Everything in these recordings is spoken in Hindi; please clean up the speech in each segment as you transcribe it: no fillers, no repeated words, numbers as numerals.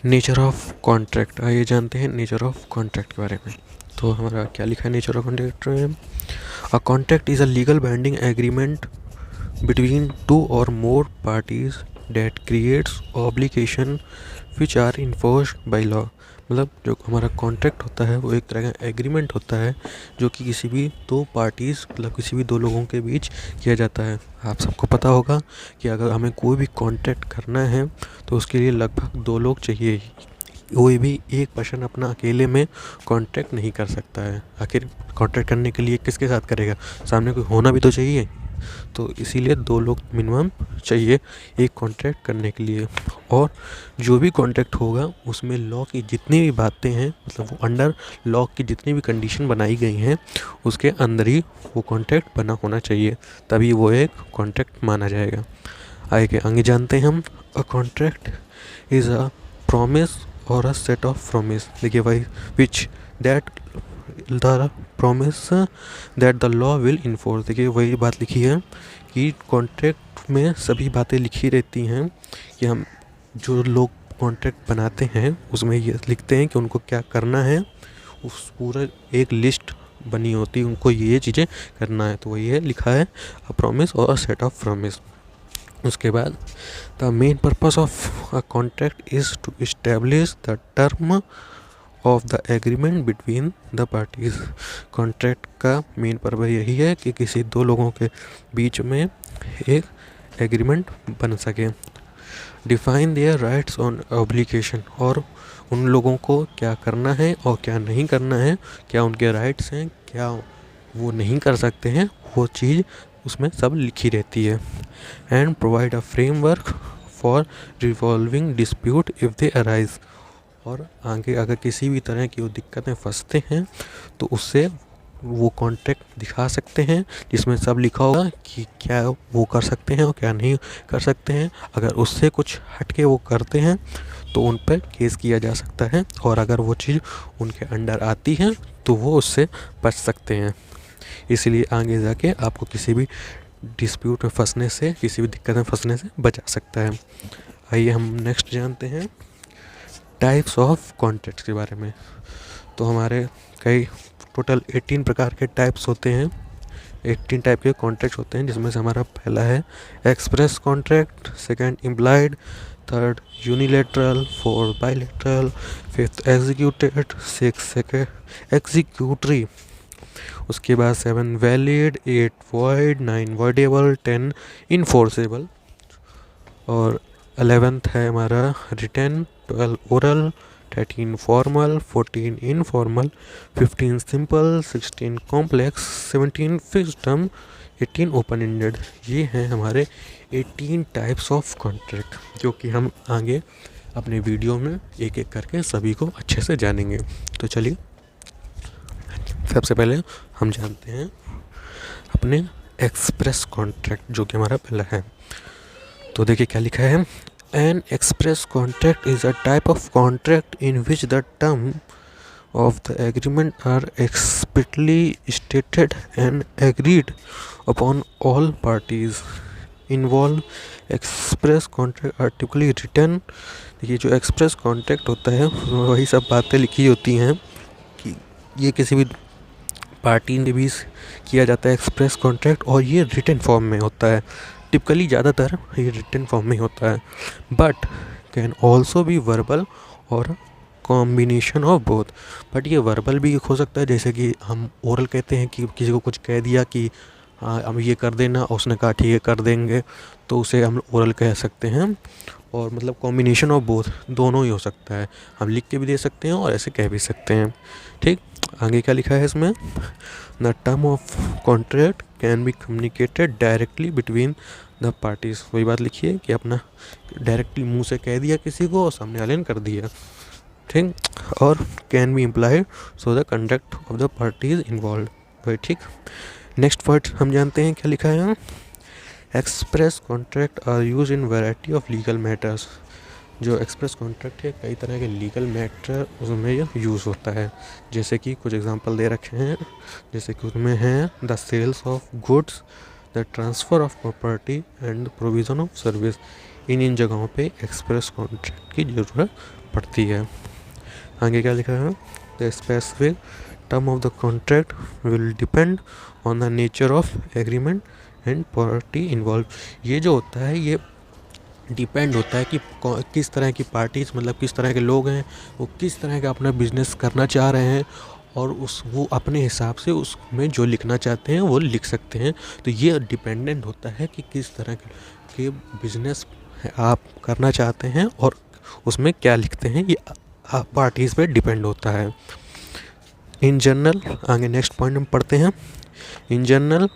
नेचर ऑफ कॉन्ट्रैक्ट, आइए जानते हैं नेचर ऑफ कॉन्ट्रैक्ट के बारे में। तो हमारा क्या लिखा है नेचर ऑफ कॉन्ट्रैक्ट में? A contract is a legal binding agreement between two or more parties that creates obligation which are enforced by law. मतलब जो हमारा कॉन्ट्रैक्ट होता है वो एक तरह का एग्रीमेंट होता है जो कि किसी भी दो पार्टीज़ मतलब किसी भी दो लोगों के बीच किया जाता है। आप सबको पता होगा कि अगर हमें कोई भी कॉन्ट्रैक्ट करना है तो उसके लिए लगभग दो लोग चाहिए। कोई भी एक पर्सन अपना अकेले में कॉन्ट्रैक्ट नहीं कर सकता है। आखिर कॉन्ट्रैक्ट करने के लिए किसके साथ करेगा? सामने कोई होना भी तो चाहिए। तो इसीलिए दो लोग मिनिमम चाहिए एक कॉन्ट्रैक्ट करने के लिए। और जो भी कॉन्ट्रैक्ट होगा उसमें लॉ की जितनी भी बातें हैं मतलब वो अंडर लॉ की जितनी भी कंडीशन बनाई गई हैं उसके अंदर ही वो कॉन्ट्रैक्ट बना होना चाहिए, तभी वो एक कॉन्ट्रैक्ट माना जाएगा। आगे जानते हैं हम। अ कॉन्ट्रैक्ट इज़ अ प्रॉमिस और अ सेट ऑफ प्रॉमिस। देखिए भाई which that the promise that the law will enforce. देखिए वही बात लिखी है कि कॉन्ट्रैक्ट में सभी बातें लिखी रहती हैं कि हम जो लोग कॉन्ट्रैक्ट बनाते हैं उसमें ये लिखते हैं कि उनको क्या करना है। उस पूरा एक लिस्ट बनी होती है, उनको ये चीज़ें करना है। तो वही है लिखा है अ प्रॉमिस और अ सेट ऑफ प्रॉमिस। उसके बाद the main purpose of a contract is to establish the term of the agreement between the parties. Contract का मेन पर्पस यही है कि किसी दो लोगों के बीच में एक एग्रीमेंट बन सके। Define their rights on obligation, और उन लोगों को क्या करना है और क्या नहीं करना है, क्या उनके राइट्स हैं, क्या वो नहीं कर सकते हैं, वो चीज़ उसमें सब लिखी रहती है। And provide a framework for revolving dispute if they arise. और आगे अगर किसी भी तरह की वो दिक्कतें फंसते हैं तो उससे वो कॉन्ट्रैक्ट दिखा सकते हैं जिसमें सब लिखा होगा कि क्या वो कर सकते हैं और क्या नहीं कर सकते हैं। अगर उससे कुछ हट के वो करते हैं तो उन पर केस किया जा सकता है, और अगर वो चीज़ उनके अंडर आती है तो वो उससे बच सकते हैं। इसलिए आगे जाके आपको किसी भी डिस्प्यूट में फंसने से, किसी भी दिक्कत में फंसने से बचा सकता है। आइए हम नेक्स्ट जानते हैं टाइप्स ऑफ कॉन्ट्रैक्ट्स के बारे में। तो हमारे कई टोटल 18 प्रकार के टाइप्स होते हैं, 18 टाइप के कॉन्ट्रैक्ट होते हैं, जिसमें से हमारा पहला है express contract, second implied, third unilateral, fourth bilateral, fifth executed, six executory, उसके बाद 7 वैलिड, 8 वॉइड, 9 वॉइडेबल, 10 इनफोर्सेबल, और 11th है हमारा return, 12 oral, 13 formal, 14 informal, 15 simple, 16 complex, 17 fixed term, 18 open ended. ये हैं हमारे 18 टाइप्स ऑफ कॉन्ट्रैक्ट जो कि हम आगे अपने वीडियो में एक एक करके सभी को अच्छे से जानेंगे। तो चलिए सबसे पहले हम जानते हैं अपने एक्सप्रेस कॉन्ट्रैक्ट जो कि हमारा पहला है। तो देखिए क्या लिखा है। An express contract is a type of contract in which the terms of the agreement are explicitly stated and agreed upon all parties involved. Express contract are typically written। देखिए जो एक्सप्रेस कॉन्ट्रैक्ट होता है उसमें वही सब बातें लिखी होती हैं कि ये किसी भी पार्टी ने भी किया जाता है एक्सप्रेस कॉन्ट्रैक्ट, और ये रिटन फॉर्म में होता है। टिपिकली ज़्यादातर ये रिटन फॉर्म में होता है, but can also be verbal और कॉम्बिनेशन ऑफ बोथ। बट ये वर्बल भी हो सकता है, जैसे कि हम ओरल कहते हैं कि किसी को कुछ कह दिया कि हाँ हम ये कर देना, और उसने कहा ठीक है कर देंगे, तो उसे हम ओरल कह सकते हैं। और मतलब कॉम्बिनेशन ऑफ बोथ दोनों ही हो सकता है, हम लिख के भी दे सकते हैं और ऐसे कह भी सकते हैं। ठीक, आगे क्या लिखा है इसमें। The term of contract can be communicated directly between the parties. वही बात लिखिए कि अपना डायरेक्टली मुंह से कह दिया किसी को और सामने वाले ने कर दिया। ठीक, और can be implied so the conduct of the parties involve. वही ठीक। नेक्स्ट वर्ड हम जानते हैं क्या लिखा है। Express contract are use in variety of legal matters. जो एक्सप्रेस कॉन्ट्रैक्ट है कई तरह के लीगल मैटर उसमें यह यूज़ होता है। जैसे कि कुछ एग्जांपल दे रखे हैं, जैसे कि उसमें हैं the sales of goods, the transfer of property and the provision of service. इन जगहों पे एक्सप्रेस कॉन्ट्रैक्ट की ज़रूरत पड़ती है। आगे क्या लिखा है, the specific term of the contract will depend on the nature of agreement and party involve. ये जो होता है ये डिपेंड होता है कि किस तरह की पार्टीज, मतलब किस तरह के लोग हैं, वो किस तरह का अपना बिजनेस करना चाह रहे हैं, और वो अपने हिसाब से उसमें जो लिखना चाहते हैं वो लिख सकते हैं। तो ये डिपेंडेंट होता है कि किस तरह के बिजनेस आप करना चाहते हैं और उसमें क्या लिखते हैं, ये पार्टीज़ पे डिपेंड होता है। इन जनरल, आगे नेक्स्ट पॉइंट हम पढ़ते हैं। In general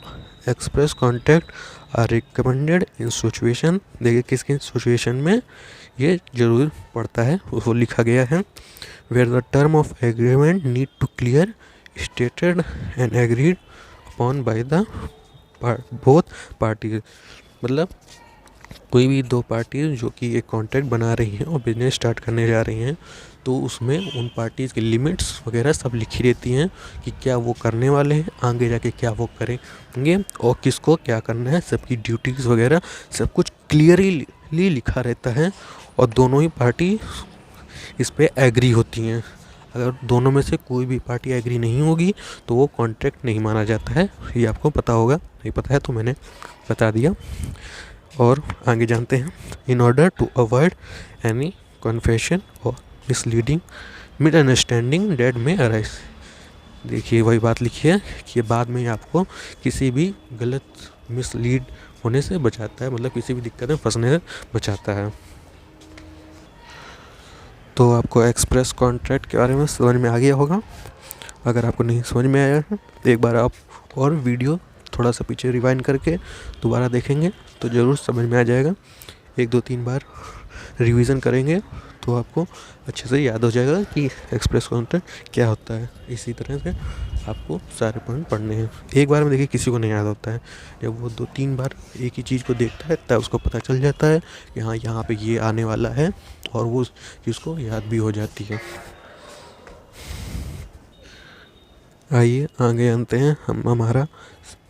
express contract are recommended in situation, देखिए किस किस सिचुएशन में ये जरूर पड़ता है वो लिखा गया है। Where the term of agreement need to clear stated and agreed upon by the both parties, मतलब कोई भी दो पार्टी जो कि एक कॉन्ट्रैक्ट बना रही हैं और बिजनेस स्टार्ट करने जा रही हैं, तो उसमें उन पार्टीज़ की लिमिट्स वगैरह सब लिखी रहती हैं कि क्या वो करने वाले हैं, आगे जाके क्या वो करेंगे और किसको क्या करना है, सबकी ड्यूटीज़ वगैरह सब कुछ क्लियरली लिखा रहता है और दोनों ही पार्टी इस पे एग्री होती हैं। अगर दोनों में से कोई भी पार्टी एग्री नहीं होगी तो वो कॉन्ट्रैक्ट नहीं माना जाता है। ये आपको पता होगा, नहीं पता है तो मैंने बता दिया। और आगे जानते हैं, in order to avoid any confession और misleading misunderstanding that may arise, देखिए वही बात लिखी है कि बाद में आपको किसी भी गलत मिसलीड होने से बचाता है, मतलब किसी भी दिक्कत में फंसने से बचाता है। तो आपको एक्सप्रेस कॉन्ट्रैक्ट के बारे में समझ में आ गया होगा। अगर आपको नहीं समझ में आया है तो एक बार आप और वीडियो थोड़ा सा पीछे रिवाइंड करके दोबारा देखेंगे तो ज़रूर समझ में आ जाएगा। 1-2-3 बार रिवीजन करेंगे तो आपको अच्छे से याद हो जाएगा कि एक्सप्रेस कॉन्ट्रैक्ट क्या होता है। इसी तरह से आपको सारे पॉइंट पढ़ने हैं। एक बार में देखिए किसी को नहीं याद होता है, जब वो 2-3 बार एक ही चीज़ को देखता है तब उसको पता चल जाता है कि हाँ यहाँ पे ये आने वाला है और वो उस चीज़ को याद भी हो जाती है। आइए आगे जानते हैं हम हमारा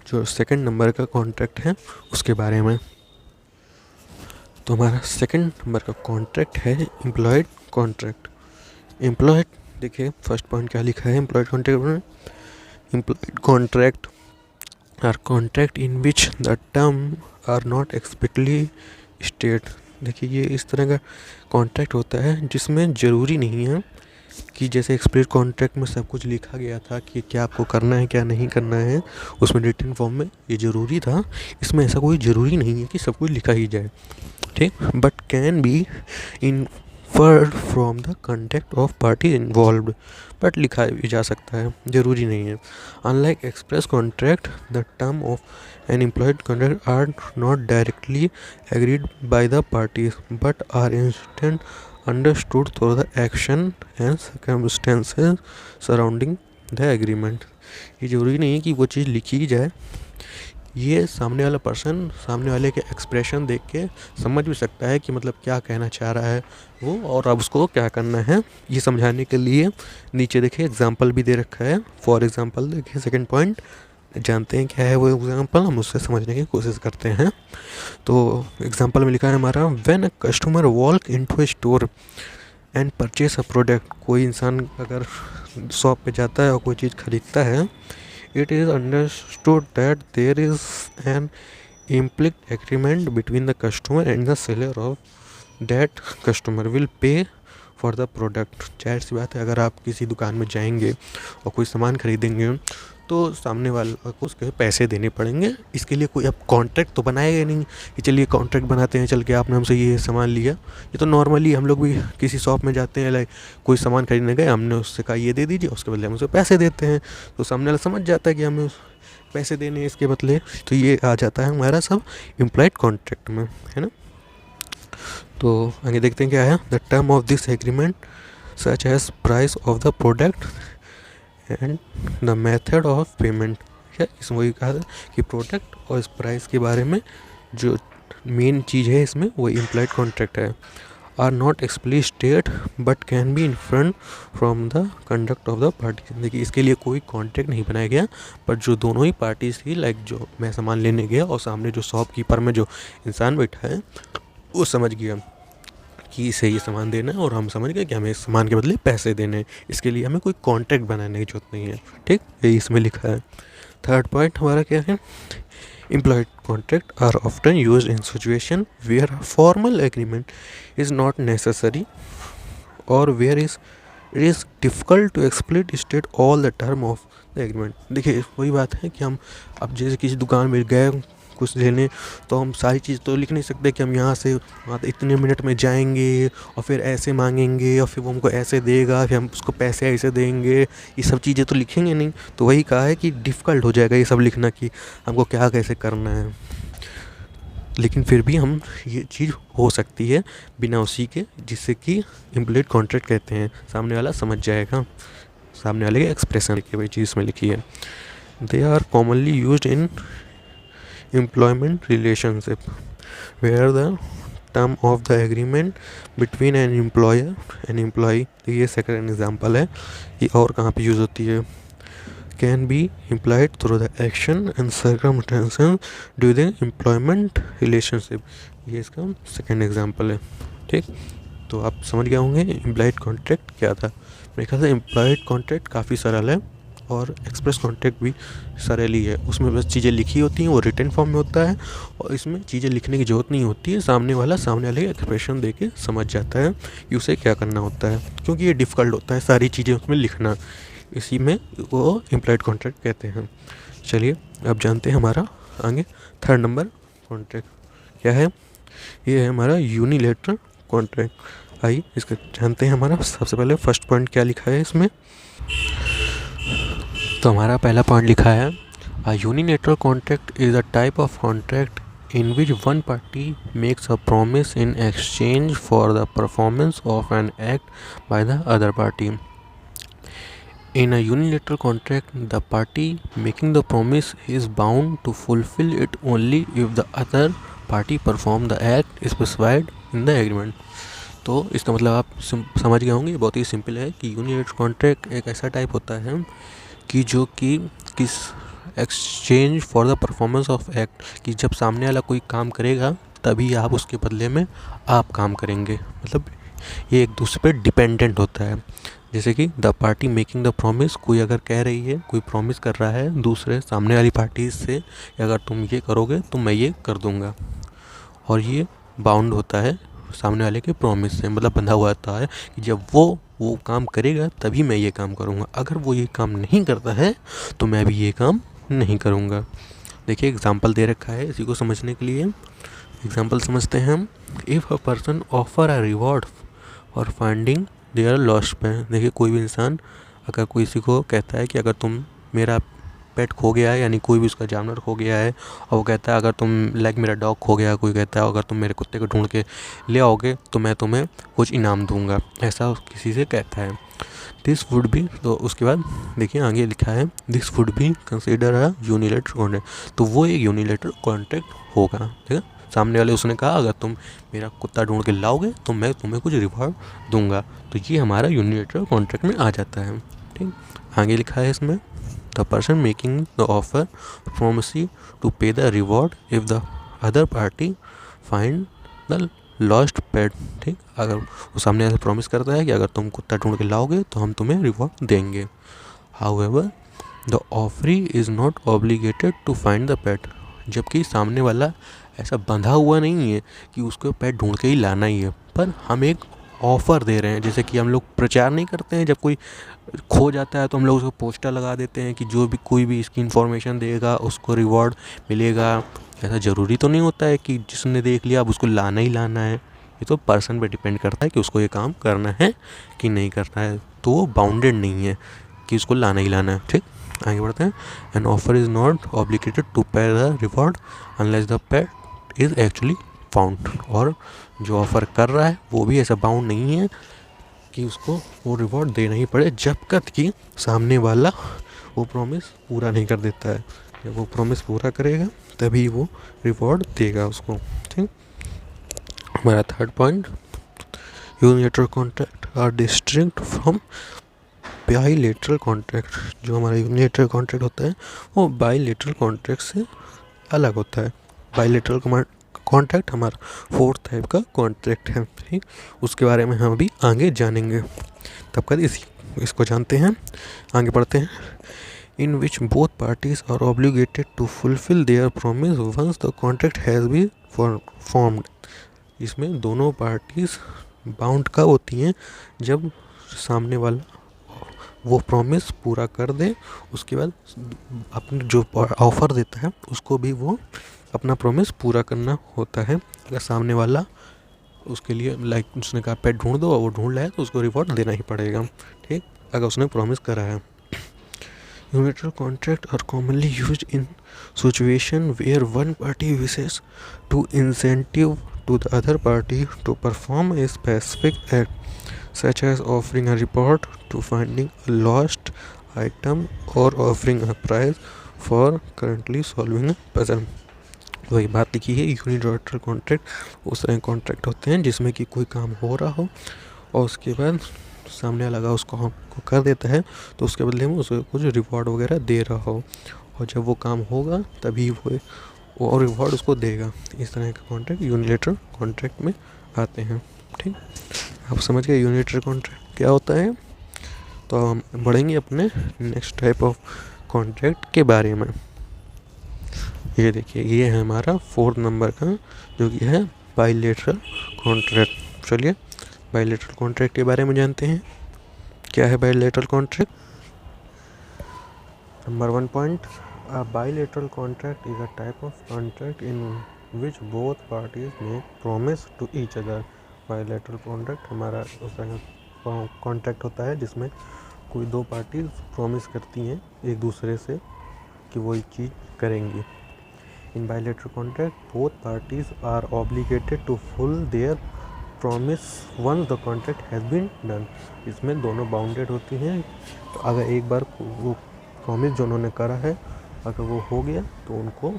जो सेकंड नंबर का कॉन्ट्रैक्ट है उसके बारे में। तो हमारा सेकंड नंबर का कॉन्ट्रैक्ट है एम्प्लॉयड कॉन्ट्रैक्ट। एम्प्लॉयड, देखिए फर्स्ट पॉइंट क्या लिखा है एम्प्लॉयड कॉन्ट्रैक्ट में, implied contract are contract in which the term are not explicitly state. देखिए ये इस तरह का कॉन्ट्रैक्ट होता है जिसमें ज़रूरी नहीं है कि जैसे एक्सप्लिसिट कॉन्ट्रैक्ट में सब कुछ लिखा गया था कि क्या आपको करना है क्या नहीं करना है, उसमें रिटन फॉर्म में ये ज़रूरी था। इसमें ऐसा कोई ज़रूरी नहीं है कि सब कुछ लिखा ही जाए, ठीक, but can be inferred from the context of party involved, but लिखा भी जा सकता है, ज़रूरी नहीं है। Unlike express contract the term of an implied contract are not directly agreed by the parties but are instead understood through the action and circumstances surrounding the agreement। ये ज़रूरी नहीं है कि वो चीज़ लिखी ही जाए, ये सामने वाला पर्सन सामने वाले के एक्सप्रेशन देख के समझ भी सकता है कि मतलब क्या कहना चाह रहा है वो और अब उसको क्या करना है। ये समझाने के लिए नीचे देखिए एग्जाम्पल भी दे रखा है। फॉर एग्जाम्पल देखिए सेकंड पॉइंट, जानते हैं क्या है वो एग्जाम्पल, हम उससे समझने की कोशिश करते हैं। तो एग्जाम्पल में लिखा है हमारा, when a customer walk into A store and purchase a product, कोई इंसान अगर शॉप पे जाता है और कोई चीज़ खरीदता है, it is understood that there is an implicit agreement between the customer and the seller of that customer will pay for the product. जाहिर सी बात है, अगर आप किसी दुकान में जाएंगे और कोई सामान खरीदेंगे तो सामने वाले को उसके पैसे देने पड़ेंगे। इसके लिए कोई अब कॉन्ट्रैक्ट तो बनाएगा नहीं कि चलिए कॉन्ट्रैक्ट बनाते हैं, चल के आपने हमसे ये सामान लिया। ये तो नॉर्मली हम लोग भी किसी शॉप में जाते हैं, लाइक कोई सामान खरीदने गए, हमने उससे कहा ये दे दीजिए, उसके बदले हम उसे पैसे देते हैं, तो सामने वाला समझ जाता है कि हमें पैसे देने हैं इसके बदले। तो ये आ जाता है हमारा सब इम्प्लॉयड कॉन्ट्रैक्ट में, है ना। तो आगे देखते हैं क्या है, the term of this agreement such as price of the product and the method of payment. क्या इसमें वही कहा था कि प्रोडक्ट और इस प्राइस के बारे में जो मेन चीज़ है इसमें वो इम्प्लॉयड कॉन्ट्रैक्ट है। Are not explicit state but can be inferred from the conduct of the party. देखिए इसके लिए कोई कॉन्ट्रैक्ट नहीं बनाया गया, पर जो दोनों ही पार्टीज थी, लाइक जो मैं सामान लेने गया और सामने जो शॉपकीपर में जो इंसान बैठा है, वो समझ गया कि इसे ये सामान देना है और हम समझ गए कि हमें इस सामान के बदले पैसे देने हैं, इसके लिए हमें कोई कॉन्ट्रैक्ट बनाने की जरूरत नहीं है। ठीक, यही इसमें लिखा है। थर्ड पॉइंट हमारा क्या है, implied contract are often used in situation where a formal agreement is not necessary or where it is difficult to explicitly state all the term of the agreement। देखिए वही बात है कि हम अब जैसे किसी दुकान में गए कुछ लेने, तो हम सारी चीज़ तो लिख नहीं सकते कि हम यहाँ से वहाँ इतने मिनट में जाएंगे और फिर ऐसे मांगेंगे और फिर वो हमको ऐसे देगा, फिर हम उसको पैसे ऐसे देंगे, ये सब चीज़ें तो लिखेंगे नहीं। तो वही कहा है कि डिफ़िकल्ट हो जाएगा ये सब लिखना कि हमको क्या कैसे करना है, लेकिन फिर भी हम ये चीज़ हो सकती है बिना उसी के, जिससे कि इम्प्लिसिट कॉन्ट्रैक्ट कहते हैं। सामने वाला समझ जाएगा, सामने वाले के एक्सप्रेशन की वही चीज़ में लिखी है। They are commonly used in employment relationship where the term of the agreement between an employer and employee, ये सेकंड एग्जांपल है। ये और कहाँ पे यूज़ होती है, can be implied through the action and circumstances during employment relationship, ये इसका सेकंड एग्जांपल है। ठीक, तो आप समझ गए होंगे इम्प्लाइड कॉन्ट्रैक्ट क्या था। मेरे ख्याल से इम्प्लाइड कॉन्ट्रैक्ट काफ़ी सरल है और एक्सप्रेस कॉन्ट्रैक्ट भी सरल ही है। उसमें बस चीज़ें लिखी होती हैं, वो रिटन फॉर्म में होता है और इसमें चीज़ें लिखने की ज़रूरत नहीं होती है। सामने वाले एक्सप्रेशन दे के समझ जाता है कि उसे क्या करना होता है, क्योंकि ये डिफ़िकल्ट होता है सारी चीज़ें उसमें लिखना, इसी में वो इम्प्लाइड कॉन्ट्रैक्ट कहते हैं। चलिए अब जानते हैं हमारा आगे थर्ड नंबर कॉन्ट्रैक्ट क्या है। ये है हमारा यूनिलैटरल कॉन्ट्रैक्ट। आइए इसका जानते हैं। हमारा सबसे पहले फर्स्ट पॉइंट क्या लिखा है इसमें, तो हमारा पहला पॉइंट लिखा है, a unilateral contract is a type of contract in which one party makes a promise in exchange for the performance of an act by the other party. In a unilateral contract, the party making the promise is bound to fulfill it only if the other party perform the act specified in the agreement. तो इसका मतलब आप समझ गए होंगे, बहुत ही सिंपल है कि यूनिलैटरल कॉन्ट्रैक्ट एक ऐसा टाइप होता है कि जो कि किस exchange for the performance of act, कि जब सामने वाला कोई काम करेगा तभी आप उसके बदले में आप काम करेंगे। मतलब ये एक दूसरे पे डिपेंडेंट होता है। जैसे कि the party making the promise, कोई अगर कह रही है, कोई प्रॉमिस कर रहा है दूसरे सामने वाली पार्टी से कि अगर तुम ये करोगे तो मैं ये कर दूंगा, और ये बाउंड होता है सामने वाले के प्रॉमिस से, मतलब बंधा हुआ होता है कि जब वो काम करेगा तभी मैं ये काम करूँगा, अगर वो ये काम नहीं करता है तो मैं भी ये काम नहीं करूँगा। देखिए एग्जाम्पल दे रखा है इसी को समझने के लिए। एग्जाम्पल समझते हैं हम। If a person offer a reward for finding their lost pet, देखिए कोई भी इंसान अगर किसी को कहता है कि अगर तुम मेरा पेट खो गया है, यानी कोई भी उसका जानवर खो गया है, और वो कहता है अगर तुम लाइक मेरा डॉग खो गया, कोई कहता है अगर तुम मेरे कुत्ते को ढूंढ के ले आओगे तो मैं तुम्हें कुछ इनाम दूंगा, ऐसा किसी से कहता है। दिस वुड बी, तो उसके बाद देखिए आगे लिखा है, this would be consider a unilateral contract, तो वो एक यूनिलैटरल कॉन्ट्रैक्ट होगा। ठीक है, सामने वाले उसने कहा अगर तुम मेरा कुत्ता ढूंढ के लाओगे तो मैं तुम्हें कुछ रिवॉर्ड दूंगा, तो ये हमारा यूनिलैटरल कॉन्ट्रैक्ट में आ जाता है। ठीक, आगे लिखा है इसमें, the person making the offer promise to pay the reward if the other party find the lost pet. ठीक, अगर वो सामने से प्रॉमिस करता है कि अगर तुम कुत्ता ढूंढ के लाओगे तो हम तुम्हें रिवॉर्ड देंगे। However the offeree is not obligated to find the pet, जबकि सामने वाला ऐसा बंधा हुआ नहीं है कि उसको पेट ढूंढ के ही लाना ही है, पर हम एक ऑफ़र दे रहे हैं। जैसे कि हम लोग प्रचार नहीं करते हैं, जब कोई खो जाता है तो हम लोग उसको पोस्टर लगा देते हैं कि जो भी कोई भी इसकी इन्फॉर्मेशन देगा उसको रिवॉर्ड मिलेगा। ऐसा ज़रूरी तो नहीं होता है कि जिसने देख लिया अब उसको लाना ही लाना है, ये तो पर्सन पे डिपेंड करता है कि उसको ये काम करना है कि नहीं करना है, तो वो बाउंडेड नहीं है कि उसको लाना ही लाना है। ठीक, आगे बढ़ते हैं। An offer is not obligated to pay the reward unless the pet is actually found, और जो ऑफ़र कर रहा है वो भी ऐसा बाउंड नहीं है कि उसको वो रिवॉर्ड देना ही पड़े, जब तक कि सामने वाला वो प्रॉमिस पूरा नहीं कर देता है। जब वो प्रॉमिस पूरा करेगा तभी वो रिवॉर्ड देगा उसको। ठीक, हमारा third point, unilateral contract are distinct from bilateral contract. जो हमारा यूनिलैटरल कॉन्ट्रैक्ट होता है वो बाइलैटरल कॉन्ट्रैक्ट से अलग होता है। बाइलैटरल कॉन्ट्रैक्ट हमारा फोर्थ टाइप का कॉन्ट्रैक्ट है, ठीक। उसके बारे में हम अभी आगे जानेंगे, तब तक इसको जानते हैं, आगे बढ़ते हैं। In which both parties are obligated to fulfil their promise once the contract has been formed. इसमें दोनों पार्टीज बाउंड कब होती हैं, जब सामने वाला वो प्रॉमिस पूरा कर दे, उसके बाद अपने जो ऑफ़र देता है उसको भी वो अपना प्रॉमिस पूरा करना होता है। अगर सामने वाला उसके लिए लाइक उसने कहा पेट ढूंढ दो और वो ढूंढ लाया तो उसको रिवॉर्ड देना ही पड़ेगा, ठीक, अगर उसने प्रॉमिस करा है। Unilateral contract are commonly used in situation where one party wishes to incentive to the other party to perform a specific act, such as offering a report to finding a lost item or offering a prize for currently solving a puzzle। वही बात लिखी है, यूनिलैटरल कॉन्ट्रैक्ट उस तरह कॉन्ट्रैक्ट होते हैं जिसमें कि कोई काम हो रहा हो और उसके बाद सामने लगा उसको कर देता है तो उसके बदले में उसको कुछ रिवॉर्ड वगैरह दे रहा हो, और जब वो काम होगा तभी वो और रिवॉर्ड उसको देगा। इस तरह के कॉन्ट्रैक्ट यूनिलैटरल कॉन्ट्रैक्ट में आते हैं, ठीक। आप समझ गए यूनिलैटरल कॉन्ट्रैक्ट क्या होता है। तो हम बढ़ेंगे अपने नेक्स्ट टाइप ऑफ कॉन्ट्रैक्ट के बारे में। ये देखिए, ये है हमारा 4 नंबर का जो कि है बायलैटरल कॉन्ट्रैक्ट। चलिए बायलैटरल कॉन्ट्रैक्ट के बारे में जानते हैं। क्या है bilateral contract. Number 1 point, A bilateral contract is a type of contract in which both parties make promise to each other। Bilateral contract हमारा उस तरह का कॉन्ट्रैक्ट होता है जिसमें कोई दो पार्टीज प्रॉमिस करती हैं एक दूसरे से कि वो एक चीज़ करेंगी। इन bilateral contract both parties are obligated to fulfill their promise once the contract has been done। इसमें दोनों बाउंडेड होती हैं, तो अगर एक बार वो प्रॉमिस जो उन्होंने करा है अगर वो हो गया तो उनको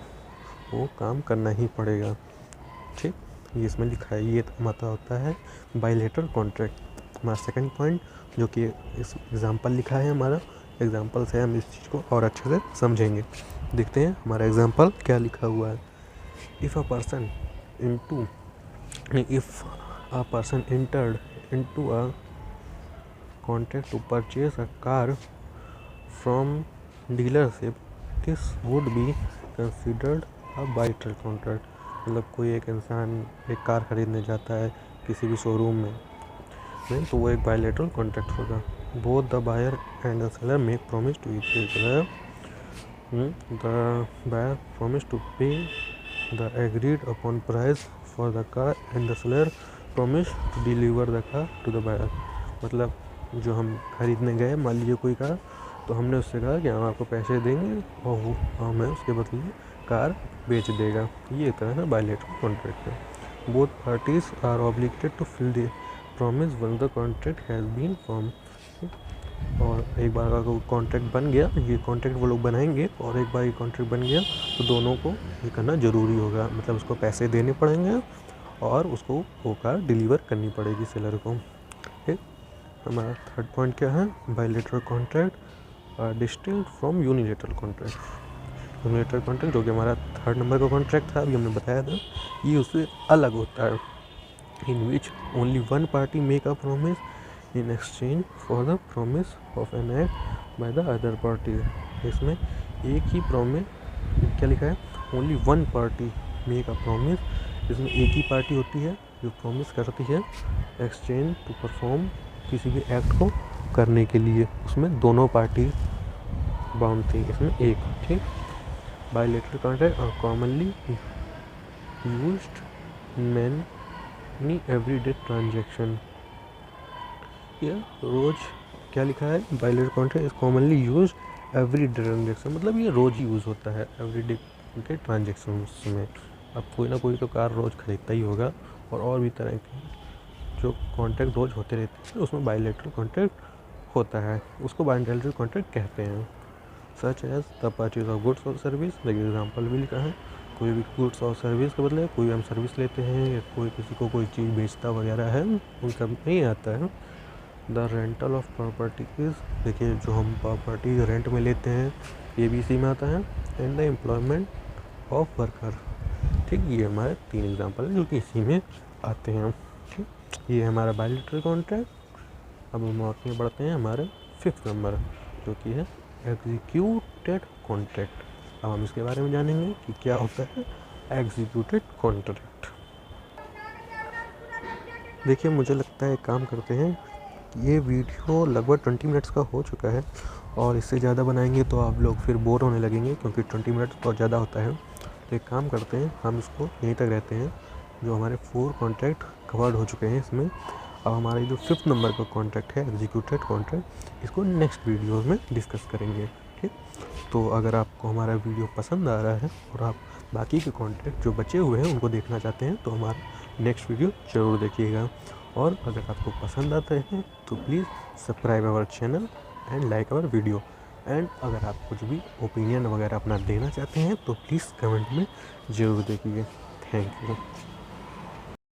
वो काम करना ही पड़ेगा, ठीक। ये इसमें लिखा है, ये मतलब होता है बायलैटरल कॉन्ट्रैक्ट। हमारा सेकंड पॉइंट जो कि इस एग्जांपल लिखा है, हमारा एग्जांपल से हम इस चीज़ को और अच्छे से समझेंगे। देखते हैं हमारा एग्जांपल क्या लिखा हुआ है। If a person entered into a contract to purchase a car from dealership, this would be considered a bilateral contract। मतलब कोई एक इंसान एक कार खरीदने जाता है किसी भी शोरूम में, नहीं तो वो एक बायलैटरल कॉन्ट्रैक्ट होगा। Both the buyer and the seller make promise to each other. The buyer promise to pay the agreed upon price for the car and the seller promise to deliver the car to the buyer. मतलब जो हम खरीदने गए, मान लीजिए कोई कार, तो हमने उससे कहा कि हम आपको पैसे देंगे और वो हमें उसके बदले कार बेच देगा। ये एक तरह का बायलैटरल कॉन्ट्रैक्ट है। Both parties are obligated to fill the promise when the contract has been formed. और एक बार अगर कॉन्ट्रैक्ट बन गया, ये कॉन्ट्रैक्ट वो लोग बनाएंगे और एक बार ये कॉन्ट्रैक्ट बन गया तो दोनों को ये करना ज़रूरी होगा, मतलब उसको पैसे देने पड़ेंगे और उसको वो कार डिलीवर करनी पड़ेगी सेलर को, ठीक। हमारा थर्ड पॉइंट क्या है, bilateral contract distinct from unilateral contract. Unilateral contract जो कि हमारा थर्ड नंबर का कॉन्ट्रैक्ट था, अभी हमने बताया था, ये उससे अलग होता है। In which only one party make a promise in exchange for the promise of an act by the other party. इसमें एक ही प्रॉमिस, क्या लिखा है, only one party make a promise. इसमें एक ही पार्टी होती है जो प्रॉमिस करती है एक्सचेंज टू परफॉर्म किसी भी एक्ट को करने के लिए, उसमें दोनों पार्टी बाउंड थी, इसमें एक, ठीक। Bilateral contract are commonly used in many everyday transaction. या रोज, क्या लिखा है, bilateral contract is commonly used everyday transaction, मतलब ये रोज ही यूज़ होता है एवरीडे के ट्रांजैक्शन में। अब कोई ना कोई तो कार रोज़ खरीदता ही होगा और भी तरह के जो कॉन्ट्रैक्ट रोज़ होते रहते हैं उसमें बायलैटरल कॉन्ट्रैक्ट होता है, उसको बायलैटरल कॉन्ट्रैक्ट कहते हैं। Such as the purchase of goods और सर्विस, देखिए एग्जांपल भी लिखा है, कोई भी गुड्स और सर्विस के बदले कोई हम सर्विस लेते हैं या कोई किसी को कोई चीज़ बेचता वगैरह है, उन सब में ही आता है। द रेंटल ऑफ प्रॉपर्टीज, देखिए जो हम प्रॉपर्टी रेंट में लेते हैं ये भी इसी में आता है। And the employment of worker, ठीक, ये हमारे 3 एग्जांपल हैं जो कि इसी में आते हैं। ठीक, ये हमारा बायलैटरल कॉन्ट्रैक्ट। अब हम आगे बढ़ते हैं हमारे 5th नंबर जो कि है एग्जीक्यूटेड कॉन्ट्रैक्ट। अब हम इसके बारे में जानेंगे कि क्या होता है एग्जीक्यूटेड कॉन्ट्रैक्ट। देखिए, मुझे लगता है एक काम करते हैं, ये वीडियो लगभग 20 मिनट्स का हो चुका है और इससे ज़्यादा बनाएंगे तो आप लोग फिर बोर होने लगेंगे, क्योंकि 20 मिनट्स बहुत ज़्यादा होता है। तो एक काम करते हैं, हम इसको यहीं तक रहते हैं। जो हमारे 4 कॉन्ट्रैक्ट कवर्ड हो चुके हैं इसमें। अब हमारे जो 5th नंबर का कॉन्ट्रैक्ट है एग्जीक्यूटेड कॉन्ट्रैक्ट, इसको नेक्स्ट वीडियोज़ में डिस्कस करेंगे। ठीक, तो अगर आपको हमारा वीडियो पसंद आ रहा है और आप बाकी के कॉन्ट्रैक्ट जो बचे हुए हैं उनको देखना चाहते हैं तो हमारा नेक्स्ट वीडियो ज़रूर देखिएगा। और अगर आपको पसंद आता है तो please subscribe our channel and like our video. And अगर आप कुछ भी ओपिनियन वगैरह अपना देना चाहते हैं तो प्लीज़ कमेंट में ज़रूर देखिए। Thank you.